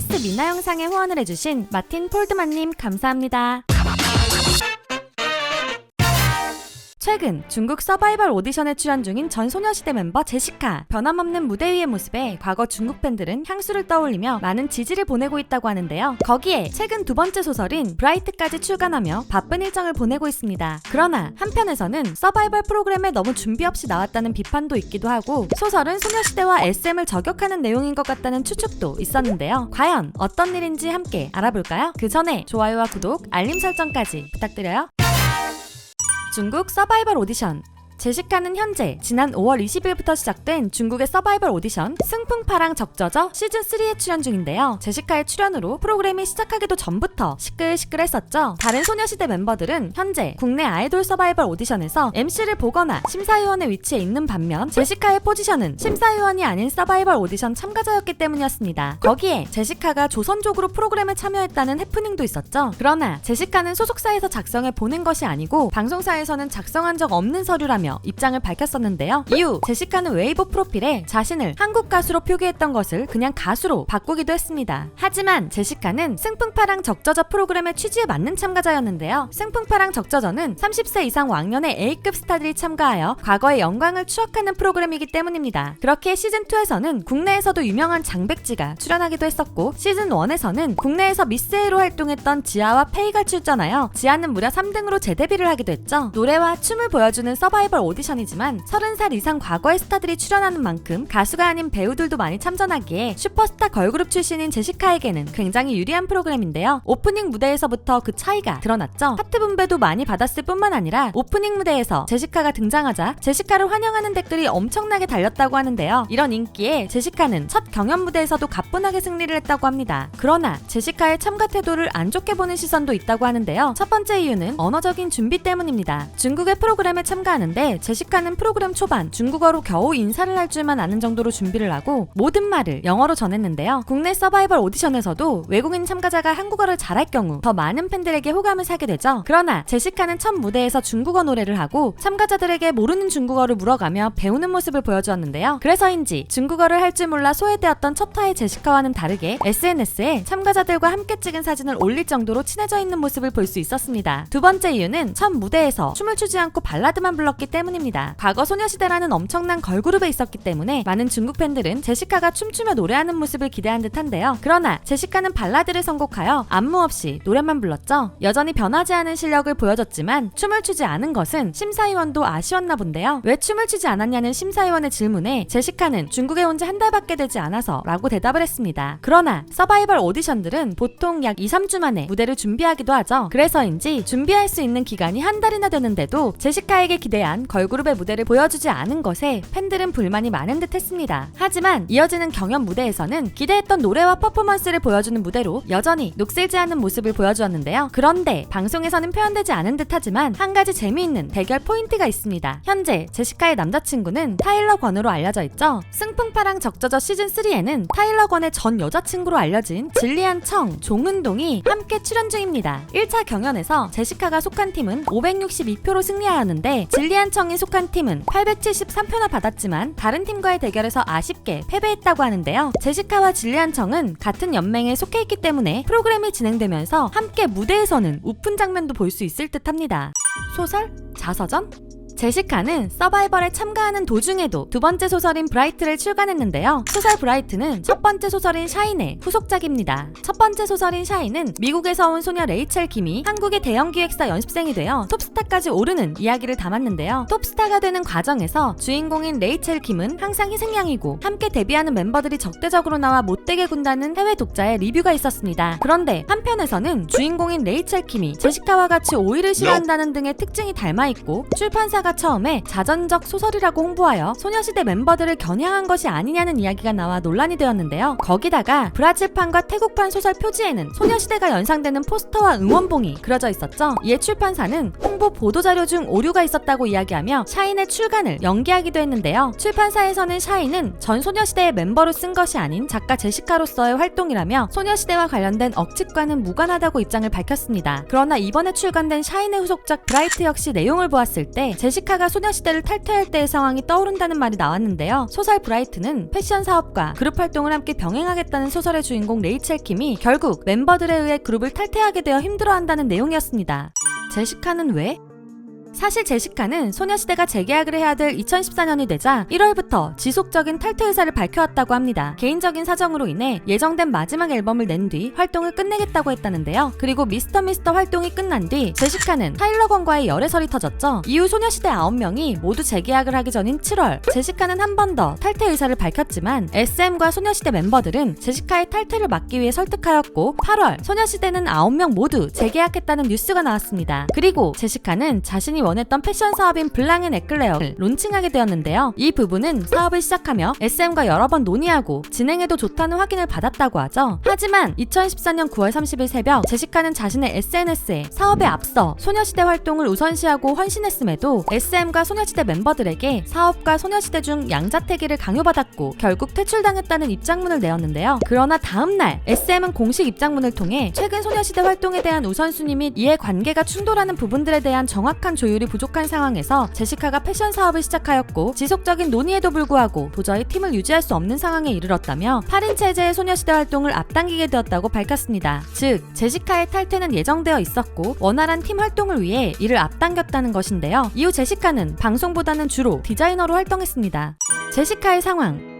트와이스 미나 영상에 후원을 해주신 마틴 폴드만님 감사합니다. 최근 중국 서바이벌 오디션에 출연 중인 전 소녀시대 멤버 제시카. 변함없는 무대 위의 모습에 과거 중국 팬들은 향수를 떠올리며 많은 지지를 보내고 있다고 하는데요. 거기에 최근 두 번째 소설인 브라이트까지 출간하며 바쁜 일정을 보내고 있습니다. 그러나 한편에서는 서바이벌 프로그램에 너무 준비 없이 나왔다는 비판도 있기도 하고, 소설은 소녀시대와 SM을 저격하는 내용인 것 같다는 추측도 있었는데요. 과연 어떤 일인지 함께 알아볼까요? 그 전에 좋아요와 구독, 알림 설정까지 부탁드려요. 중국 서바이벌 오디션. 제시카는 현재 지난 5월 20일부터 시작된 중국의 서바이벌 오디션 승풍파랑 적저저 시즌3에 출연 중인데요. 제시카의 출연으로 프로그램이 시작하기도 전부터 시끌시끌했었죠. 다른 소녀시대 멤버들은 현재 국내 아이돌 서바이벌 오디션에서 MC를 보거나 심사위원의 위치에 있는 반면, 제시카의 포지션은 심사위원이 아닌 서바이벌 오디션 참가자였기 때문이었습니다. 거기에 제시카가 조선족으로 프로그램에 참여했다는 해프닝도 있었죠. 그러나 제시카는 소속사에서 작성해 보낸 것이 아니고 방송사에서는 작성한 적 없는 서류라며 입장을 밝혔었는데요. 이후 제시카는 웨이보 프로필에 자신을 한국 가수로 표기했던 것을 그냥 가수로 바꾸기도 했습니다. 하지만 제시카는 승풍파랑 적저저 프로그램의 취지에 맞는 참가자였는데요. 승풍파랑 적저저는 30세 이상 왕년의 A급 스타들이 참가하여 과거의 영광을 추억하는 프로그램이기 때문입니다. 그렇게 시즌2에서는 국내에서도 유명한 장백지가 출연하기도 했었고, 시즌1에서는 국내에서 미스 A로 활동했던 지아와 페이가 출전하여 지아는 무려 3등으로 재데뷔를 하기도 했죠. 노래와 춤을 보여주는 서바이벌 오디션이지만 30살 이상 과거의 스타들이 출연하는 만큼 가수가 아닌 배우들도 많이 참전하기에 슈퍼스타 걸그룹 출신인 제시카에게는 굉장히 유리한 프로그램인데요. 오프닝 무대에서부터 그 차이가 드러났죠. 하트 분배도 많이 받았을 뿐만 아니라 오프닝 무대에서 제시카가 등장하자 제시카를 환영하는 댓글이 엄청나게 달렸다고 하는데요. 이런 인기에 제시카는 첫 경연 무대에서도 가뿐하게 승리를 했다고 합니다. 그러나 제시카의 참가 태도를 안 좋게 보는 시선도 있다고 하는데요. 첫 번째 이유는 언어적인 준비 때문입니다. 중국의 프로그램에 참가하는데 제시카는 프로그램 초반 중국어로 겨우 인사를 할 줄만 아는 정도로 준비를 하고 모든 말을 영어로 전했는데요. 국내 서바이벌 오디션에서도 외국인 참가자가 한국어를 잘할 경우 더 많은 팬들에게 호감을 사게 되죠. 그러나 제시카는 첫 무대에서 중국어 노래를 하고 참가자들에게 모르는 중국어를 물어가며 배우는 모습을 보여주었는데요. 그래서인지 중국어를 할 줄 몰라 소외되었던 첫 화의 제시카와는 다르게 SNS에 참가자들과 함께 찍은 사진을 올릴 정도로 친해져 있는 모습을 볼 수 있었습니다. 두 번째 이유는 첫 무대에서 춤을 추지 않고 발라드만 불렀기 때문입니다. 과거 소녀시대라는 엄청난 걸그룹에 있었기 때문에 많은 중국 팬들은 제시카가 춤추며 노래하는 모습을 기대한 듯한데요. 그러나 제시카는 발라드를 선곡하여 안무 없이 노래만 불렀죠. 여전히 변하지 않은 실력을 보여줬지만 춤을 추지 않은 것은 심사위원도 아쉬웠나 본데요. 왜 춤을 추지 않았냐는 심사위원의 질문에 제시카는 중국에 온 지 한 달밖에 되지 않아서 라고 대답을 했습니다. 그러나 서바이벌 오디션들은 보통 약 2-3주 만에 무대를 준비하기도 하죠. 그래서인지 준비할 수 있는 기간이 한 달이나 되는데도 제시카에게 기대한 걸그룹의 무대를 보여주지 않은 것에 팬들은 불만이 많은 듯 했습니다. 하지만 이어지는 경연 무대에서는 기대했던 노래와 퍼포먼스를 보여주는 무대로 여전히 녹슬지 않은 모습을 보여주었는데요. 그런데 방송에서는 표현되지 않은 듯 하지만 한 가지 재미있는 대결 포인트가 있습니다. 현재 제시카의 남자친구는 타일러 권으로 알려져 있죠. 승풍파랑 적저저 시즌3에는 타일러 권의 전 여자친구로 알려진 질리안 청, 종은동이 함께 출연 중입니다. 1차 경연에서 제시카가 속한 팀은 562표로 승리하였는데 질리안 청이 속한 팀은 873표나 받았지만 다른 팀과의 대결에서 아쉽게 패배했다고 하는데요. 제시카와 질리안 청은 같은 연맹에 속해 있기 때문에 프로그램이 진행되면서 함께 무대에서는 우픈 장면도 볼 수 있을 듯 합니다. 소설? 자서전? 제시카는 서바이벌에 참가하는 도중에도 두 번째 소설인 브라이트를 출간했는데요. 소설 브라이트는 첫 번째 소설인 샤인의 후속작입니다. 첫 번째 소설인 샤인은 미국에서 온 소녀 레이첼 김이 한국의 대형 기획사 연습생이 되어 톱스타까지 오르는 이야기를 담았는데요. 톱스타가 되는 과정에서 주인공인 레이첼 김은 항상 희생양이고 함께 데뷔하는 멤버들이 적대적으로 나와 못되게 군다는 해외 독자의 리뷰가 있었습니다. 그런데 한편에서는 주인공인 레이첼 김이 제시카와 같이 오이를 싫어한다는 등의 특징이 닮아있고 출판사가 처음에 자전적 소설이라고 홍보하여 소녀시대 멤버들을 겨냥한 것이 아니냐는 이야기가 나와 논란이 되었는데요. 거기다가 브라질판과 태국판 소설 표지에는 소녀시대가 연상되는 포스터와 응원봉이 그려져 있었죠. 이에 출판사는 홍보 보도자료 중 오류가 있었다고 이야기하며 샤인의 출간을 연기하기도 했는데요. 출판사에서는 샤인은 전 소녀시대의 멤버로 쓴 것이 아닌 작가 제시카로서의 활동이라며 소녀시대와 관련된 억측과는 무관하다고 입장을 밝혔습니다. 그러나 이번에 출간된 샤인의 후속작 브라이트 역시 내용을 보았을 때 제시카 제시카가 소녀시대를 탈퇴할 때의 상황이 떠오른다는 말이 나왔는데요. 소설 브라이트는 패션 사업과 그룹 활동을 함께 병행하겠다는 소설의 주인공 레이첼 킴이 결국 멤버들에 의해 그룹을 탈퇴하게 되어 힘들어한다는 내용이었습니다. 제시카는 왜? 사실 제시카는 소녀시대가 재계약을 해야 될 2014년이 되자 1월부터 지속적인 탈퇴 의사를 밝혀왔다고 합니다. 개인적인 사정으로 인해 예정된 마지막 앨범을 낸 뒤 활동을 끝내겠다고 했다는데요. 그리고 미스터 활동이 끝난 뒤 제시카는 타일러 건과의 열애설이 터졌죠. 이후 소녀시대 9명이 모두 재계약을 하기 전인 7월 제시카는 한 번 더 탈퇴 의사를 밝혔지만 SM과 소녀시대 멤버들은 제시카의 탈퇴를 막기 위해 설득하였고 8월 소녀시대는 9명 모두 재계약했다는 뉴스가 나왔습니다. 그리고 제시카는 자신이 원했던 패션 사업인 블랑앤 에클레어를 론칭하게 되었는데요. 이 부분은 사업을 시작하며 SM과 여러 번 논의하고 진행해도 좋다는 확인을 받았다고 하죠. 하지만 2014년 9월 30일 새벽 제시카는 자신의 SNS에 사업에 앞서 소녀시대 활동을 우선시하고 헌신했음에도 SM과 소녀시대 멤버들에게 사업과 소녀시대 중 양자태기를 강요받았고 결국 퇴출당했다는 입장문을 내었는데요. 그러나 다음날 SM은 공식 입장문을 통해 최근 소녀시대 활동에 대한 우선순위 및 이해 관계가 충돌하는 부분들에 대한 정확한 조율이 부족한 상황에서 제시카가 패션 사업을 시작하였고 지속적인 논의에도 불구하고 도저히 팀을 유지할 수 없는 상황에 이르렀다며 8인 체제의 소녀시대 활동을 앞당기게 되었다고 밝혔습니다. 즉 제시카의 탈퇴는 예정되어 있었고 원활한 팀 활동을 위해 이를 앞당겼다는 것인데요. 이후 제시카는 방송보다는 주로 디자이너로 활동했습니다. 제시카의 상황.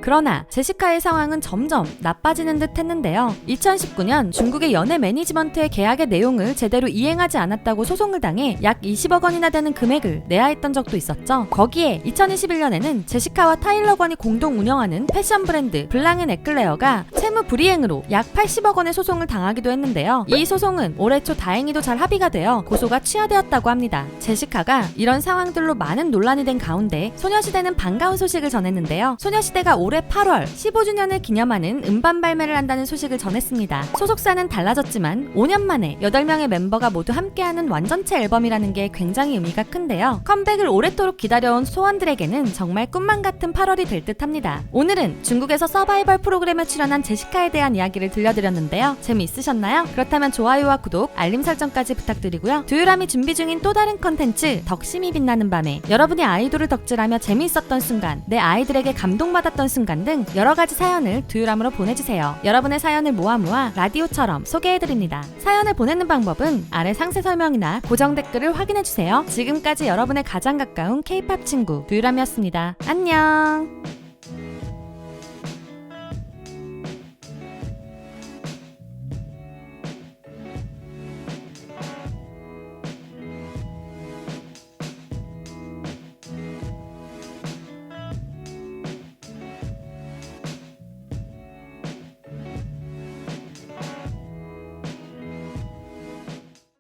그러나 제시카의 상황은 점점 나빠지는 듯 했는데요. 2019년 중국의 연예 매니지먼트의 계약의 내용을 제대로 이행하지 않았다고 소송을 당해 약 20억 원이나 되는 금액을 내야 했던 적도 있었죠. 거기에 2021년에는 제시카와 타일러 건이 공동 운영하는 패션 브랜드 블랑앤 에클레어가 채무 불이행으로 약 80억 원의 소송을 당하기도 했는데요. 이 소송은 올해 초 다행히도 잘 합의가 되어 고소가 취하되었다고 합니다. 제시카가 이런 상황들로 많은 논란이 된 가운데 소녀시대는 반가운 소식을 전했는데요. 소녀시대가 올해 8월 15주년을 기념하는 음반 발매를 한다는 소식을 전했습니다. 소속사는 달라졌지만 5년 만에 8명의 멤버가 모두 함께하는 완전체 앨범이라는 게 굉장히 의미가 큰데요. 컴백을 오랫도록 기다려온 소원들에게는 정말 꿈만 같은 8월이 될 듯합니다. 오늘은 중국에서 서바이벌 프로그램에 출연한 제시카에 대한 이야기를 들려드렸는데요. 재미있으셨나요? 그렇다면 좋아요와 구독, 알림 설정까지 부탁드리고요. 두유람이 준비 중인 또 다른 컨텐츠 덕심이 빛나는 밤에 여러분이 아이돌을 덕질하며 재미있었던 순간, 내 아이들에게 감동받았던 순간 등 여러가지 사연을 두유람으로 보내주세요. 여러분의 사연을 모아 라디오처럼 소개해드립니다. 사연을 보내는 방법은 아래 상세 설명이나 고정 댓글을 확인해주세요. 지금까지 여러분의 가장 가까운 K-POP 친구 두유람이었습니다. 안녕.